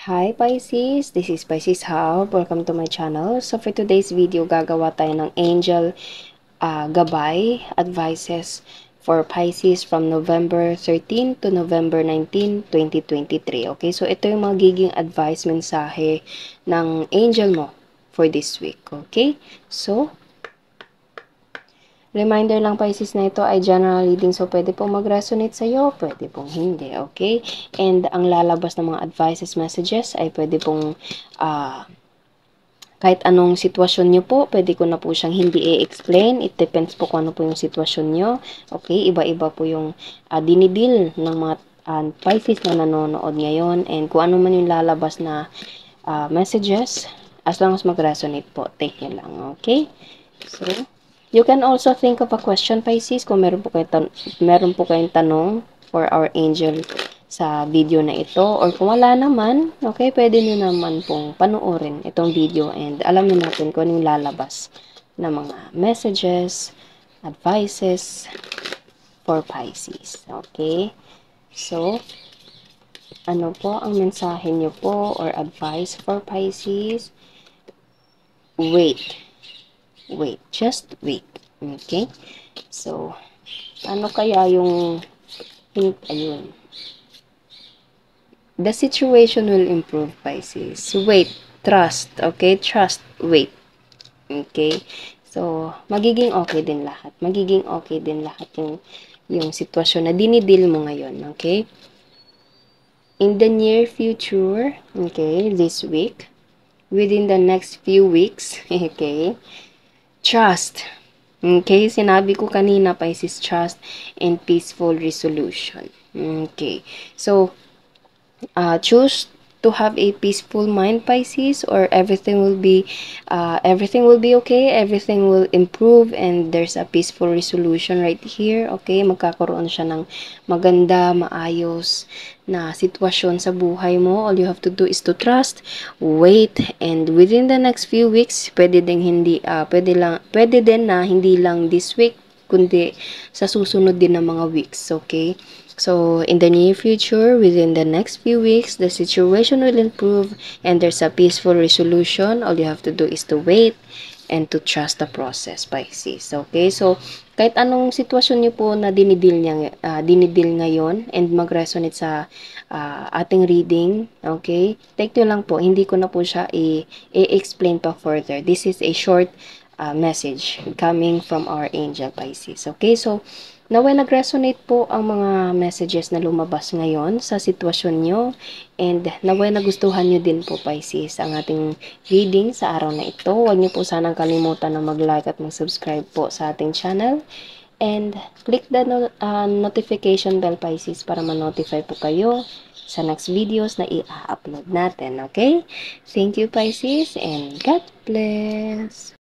Hi Pisces, this is Pisces Hub. Welcome to my channel. So for today's video, gagawa tayo ng angel gabay, advices for Pisces from November 13 to November 19, 2023. Okay, so ito yung magiging advice mensahe ng angel mo for this week. Okay, so reminder lang Pisces na ito ay general reading, so pwede pong mag-resonate sa'yo, pwede pong hindi, okay? And ang lalabas ng mga advices, messages ay pwede pong kahit anong sitwasyon nyo po, pwede ko na po siyang hindi i-explain. It depends po kung ano po yung sitwasyon nyo. Okay, iba-iba po yung dinidil ng mga Pisces na nanonood ngayon, and kung ano man yung lalabas na messages, as long as mag-resonate po, take nyo lang, okay? So, you can also think of a question, Pisces, kung meron po kayong tanong for our angel sa video na ito. Or kung wala naman, okay, pwede nyo naman pong panoorin itong video and alam nyo natin kung anong lalabas na mga messages, advices for Pisces. Okay? So, ano po ang mensahe nyo po or advice for Pisces? Wait. Wait, just wait. Okay? So, ano kaya yung hint? Ayun. The situation will improve, Pisces. Wait, trust. Okay? Trust, wait. Okay? So, magiging okay din lahat. Magiging okay din lahat yung sitwasyon na dinidil mo ngayon. Okay? In the near future, okay, this week, within the next few weeks, okay, trust. Okay, sinabi ko kanina, Pisces, trust and peaceful resolution. Okay, so, choose to have a peaceful mind, Pisces, or everything will be okay, everything will improve, and there's a peaceful resolution right here. Okay, magkakaroon siya ng maganda, maayos na sitwasyon sa buhay mo. All you have to do is to trust, wait, and within the next few weeks, pwede din na hindi lang this week, kundi sa susunod din na mga weeks. Okay, so, in the near future, within the next few weeks, the situation will improve and there's a peaceful resolution. All you have to do is to wait and to trust the process, Pisces. Okay? So, kahit anong sitwasyon niyo po na dinidil ngayon and mag-resonate sa ating reading, okay? Take nyo lang po. Hindi ko na po siya i-explain pa further. This is a short message coming from our angel, Pisces. Okay? So, naway nag-resonate po ang mga messages na lumabas ngayon sa sitwasyon nyo, and naway nagustuhan nyo din po, Pisces, ang ating reading sa araw na ito. Huwag nyo po sanang kalimutan na mag-like at mag-subscribe po sa ating channel, and click the notification bell, Pisces, para ma-notify po kayo sa next videos na i-upload natin. Okay? Thank you, Pisces, and God bless!